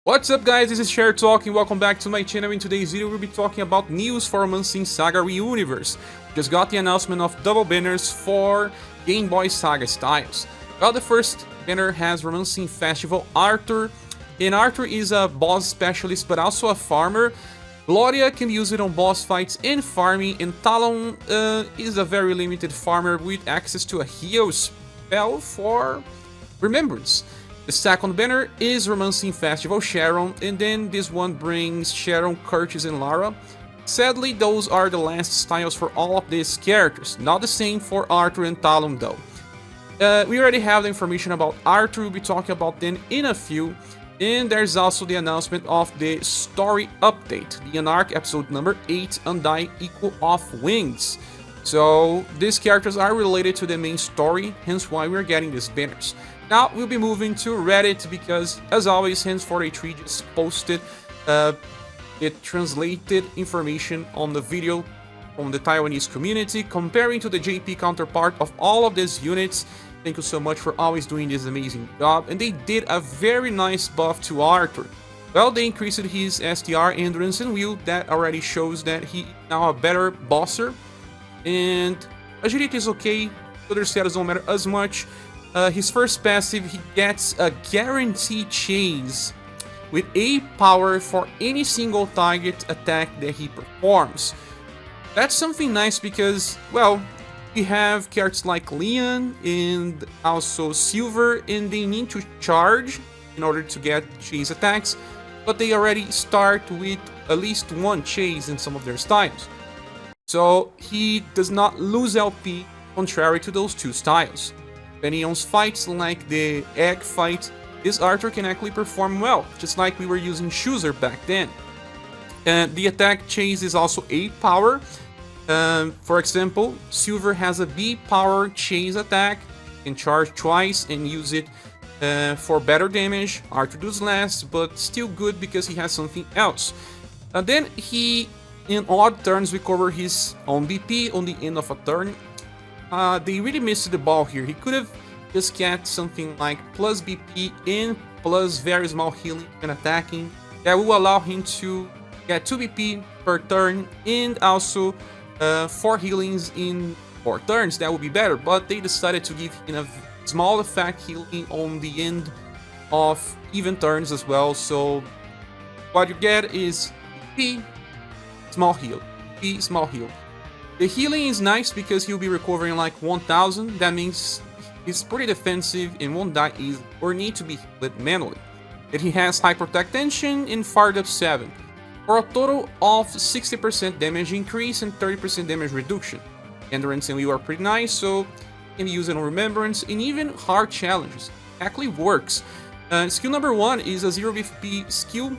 What's up guys, this is ScherBR talking, welcome back to my channel. In today's video we'll be talking about news for UniverSe SaGa UniverSe. Just got the announcement of double banners for Game SaGa styles. Well, the first banner has Romancing Festival Arthur, and Arthur is a boss specialist but also a farmer. Gloria can use it on boss fights and farming, and Talon is a very limited farmer with access to a heal spell for Remembrance. The second banner is Romancing Festival Sharon, and then this one brings Sharon, Curtis, and Lara. Sadly, those are the last styles for all of these characters, not the same for Arthur and Talon though. We already have the information about Arthur, we'll be talking about them in a few, and there's also the announcement of the story update, the Anarch episode number 8, Undying Equal of Wings. So these characters are related to the main story, hence why we're getting these banners. Now we'll be moving to Reddit because, as always, Hands483 just posted it translated information on the video from the Taiwanese community comparing to the JP counterpart of all of these units. Thank you so much for always doing this amazing job. And they did a very nice buff to Arthur. Well, they increased his STR, endurance, and will. That already shows that he is now a better bosser. And agility is okay, other status don't matter as much. His first passive, he gets a guaranteed chase with A power for any single target attack that he performs. That's something nice because, well, we have characters like Leon and also Silver, and they need to charge in order to get chase attacks, but they already start with at least one chase in some of their styles. So he does not lose LP contrary to those two styles. Depending on fights like the egg fight, this Arthur can actually perform well, just like we were using Chooser back then. And the attack chase is also A power. For example, Silver has a B power chase attack, can charge twice and use it for better damage. Arthur does less, but still good because he has something else. Then he, in odd turns, recover his own BP on the end of a turn. They really missed the ball here. He could have just get something like plus BP and plus very small healing and attacking. That will allow him to get 2 BP per turn and also 4 healings in 4 turns. That would be better, but they decided to give him a small effect healing on the end of even turns as well. So what you get is BP, small heal, BP, small heal. The healing is nice because he'll be recovering like 1000, that means he's pretty defensive and won't die easily or need to be healed manually. Then he has high protect tension and fired up 7, for a total of 60% damage increase and 30% damage reduction. Endurance and will are pretty nice, so you can use it on Remembrance and even hard challenges. It actually works. Skill number 1 is a 0 BP skill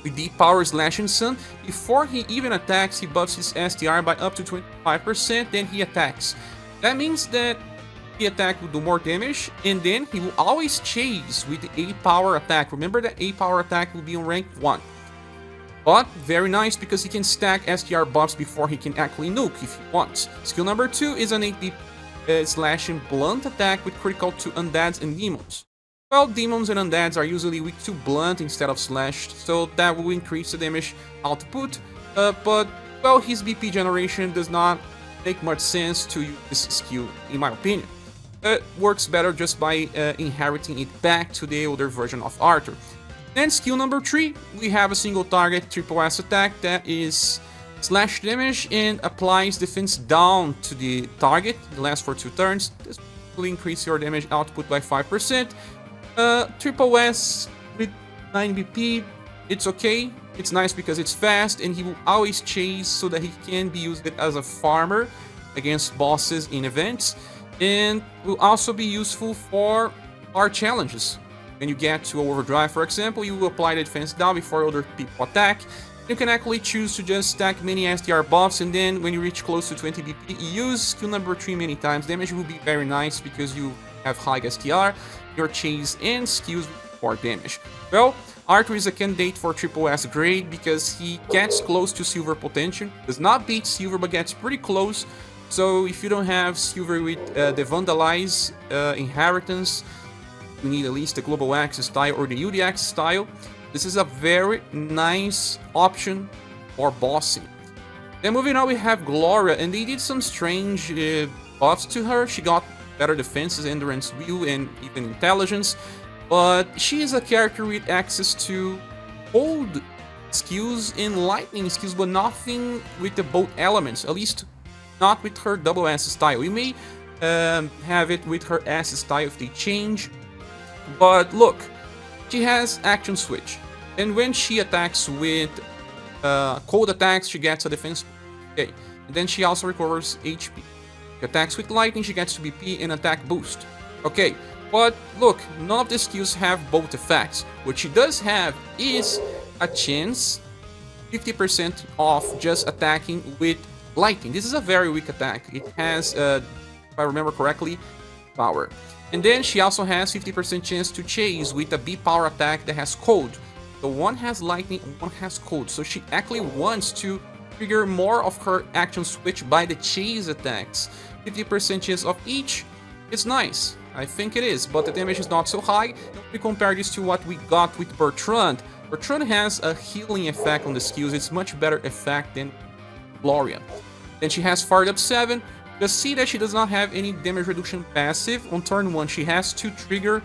with D power Slash and Sun. Before he even attacks, he buffs his STR by up to 25%, then he attacks. That means that the attack will do more damage, and then he will always chase with the A power attack. Remember that A power attack will be on rank 1. But very nice because he can stack STR buffs before he can actually nuke if he wants. Skill number 2 is an 8 slash and blunt attack with critical to undeads and demons. Well, demons and undeads are usually weak to blunt instead of slashed, so that will increase the damage output, but, well, his BP generation does not make much sense to use this skill, in my opinion. It works better just by inheriting it back to the older version of Arthur. Then skill number 3, we have a single target triple S attack that is slash damage and applies defense down to the target. It lasts for 2 turns. This will increase your damage output by 5%. Triple S with 9 BP, it's okay. It's nice because it's fast and he will always chase so that he can be used as a farmer against bosses in events, and will also be useful for hard challenges. When you get to overdrive, for example, you will apply the defense down before other people attack. You can actually choose to just stack many STR buffs, and then when you reach close to 20 BP, you use skill number 3 many times. Damage will be very nice because you have high STR, your chase and skills for damage. Well, Arthur is a candidate for triple S grade because he gets close to Silver potential. Does not beat Silver, but gets pretty close. So if you don't have Silver with the Vandalize inheritance, you need at least the Global Axis style or the UDX style. This is a very nice option for bossing. Then moving on, we have Gloria, and they did some strange buffs to her. She got better defenses, endurance, view, and even intelligence. But she is a character with access to cold skills and lightning skills, but nothing with the both elements. At least not with her double S style. We may have it with her S style if they change. But look, she has action switch. And when she attacks with cold attacks, she gets a defense. Okay, and then she also recovers HP. She attacks with lightning, she gets 2 BP and attack boost. Okay, but look, none of the skills have both effects. What she does have is a chance, 50% off just attacking with lightning. This is a very weak attack. It has, if I remember correctly, power. And then she also has 50% chance to chase with a B power attack that has cold. So one has lightning and one has cold. So she actually wants to trigger more of her action switch by the chase attacks. 50% chance of each. It's nice. I think it is, but the damage is not so high. If we compare this to what we got with Bertrand. Bertrand has a healing effect on the skills. It's much better effect than Gloria. Then she has Fired Up 7. Just see that she does not have any damage reduction passive. On turn 1, she has to trigger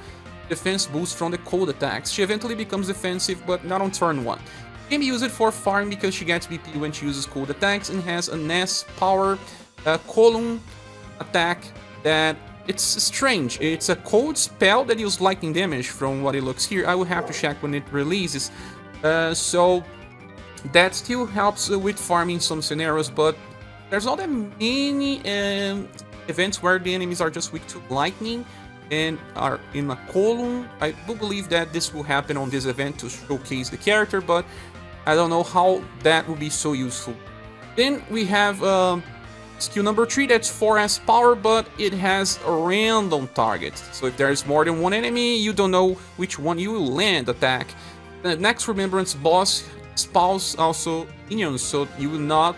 defense boost from the cold attacks. She eventually becomes defensive, but not on turn 1. Can be used for farming because she gets BP when she uses cold attacks and has a NES power column attack that it's strange. It's a cold spell that deals lightning damage from what it looks here. I will have to check when it releases. So that still helps with farming some scenarios, but there's not that many events where the enemies are just weak to lightning and are in a column. I do believe that this will happen on this event to showcase the character, but I don't know how that will be so useful. Then we have skill number 3, that's 4S power, but it has a random target. So if there is more than one enemy, you don't know which one you will land attack. The next Remembrance boss spawns also minions, so you will not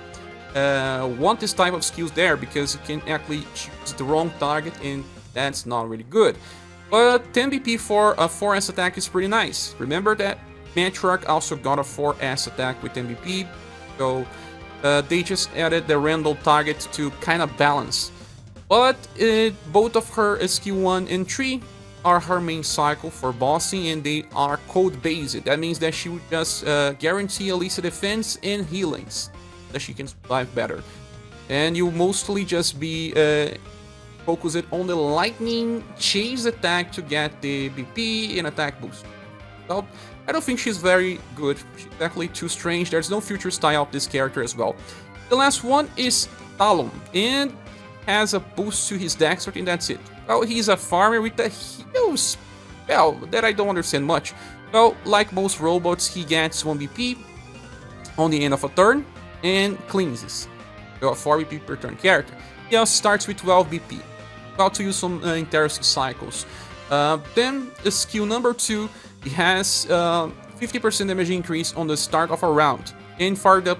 want this type of skills there because you can actually choose the wrong target and that's not really good. But 10 BP for a 4S attack is pretty nice. Remember that Matriarch also got a 4S attack with 10 BP, so they just added the random target to kind of balance. But both of her skill 1 and 3 are her main cycle for bossing, and they are code based. That means that she would just guarantee at least a defense and healings, that she can survive better. And you mostly just be focused on the lightning chase attack to get the BP and attack boost. So I don't think she's very good. She's actually too strange. There's no future style of this character as well. The last one is Talon, and has a boost to his dexterity, and that's it. Well, he's a farmer with a heal spell that I don't understand much. Well, like most robots, he gets 1 BP on the end of a turn and cleanses. So 4 BP per turn character. He also starts with 12 BP. About to use some interesting cycles. Then the skill number 2, he has 50% damage increase on the start of a round and Fired Up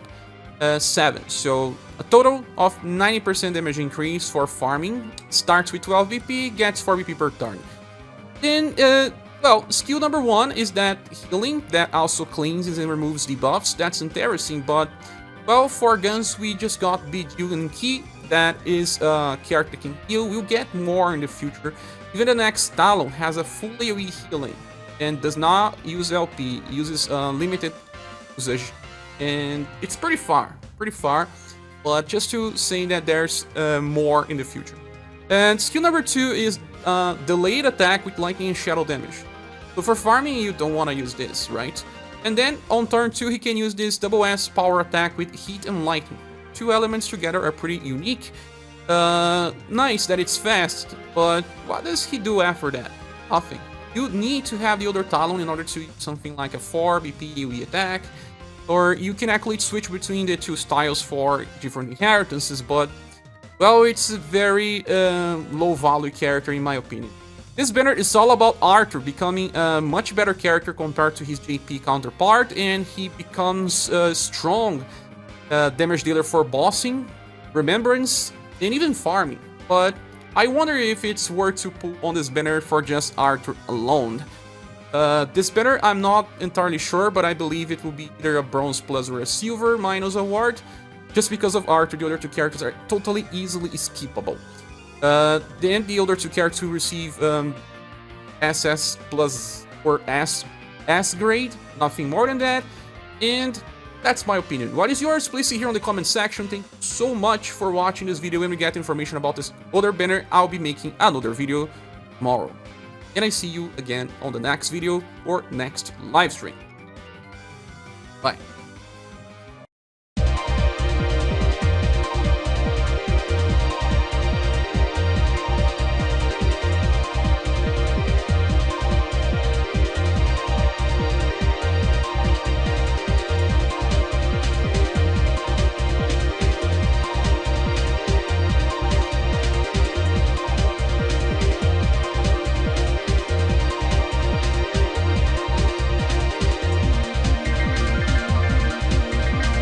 7. So a total of 90% damage increase for farming. Starts with 12 BP, gets 4 BP per turn. Then, well, skill number 1 is that healing that also cleanses and removes debuffs. That's interesting, but well, for guns we just got BQ and Key. That is a character that can heal. We'll get more in the future. Even the next Talon has a full AoE healing and does not use LP, uses limited usage, and it's pretty far, but just to say that there's more in the future. And skill number 2 is delayed attack with lightning and shadow damage. So for farming, you don't want to use this, right? And then on turn 2, he can use this double S power attack with heat and lightning. 2 elements together are pretty unique. Nice that it's fast, but what does he do after that? Nothing. You need to have the other Talon in order to use something like a 4 BP AoE attack, or you can actually switch between the 2 styles for different inheritances, but well, it's a very low value character in my opinion. This banner is all about Arthur becoming a much better character compared to his JP counterpart, and he becomes a strong damage dealer for bossing, remembrance, and even farming. But I wonder if it's worth to pull on this banner for just Arthur alone. This banner, I'm not entirely sure, but I believe it will be either a bronze plus or a silver minus award, just because of Arthur. The other two characters are totally easily skippable. Then the other two characters will receive SS plus or S grade, nothing more than that, and that's my opinion. What is yours? Please see here in the comment section. Thank you so much for watching this video. When we get information about this other banner, I'll be making another video tomorrow. And I see you again on the next video or next live stream. Bye.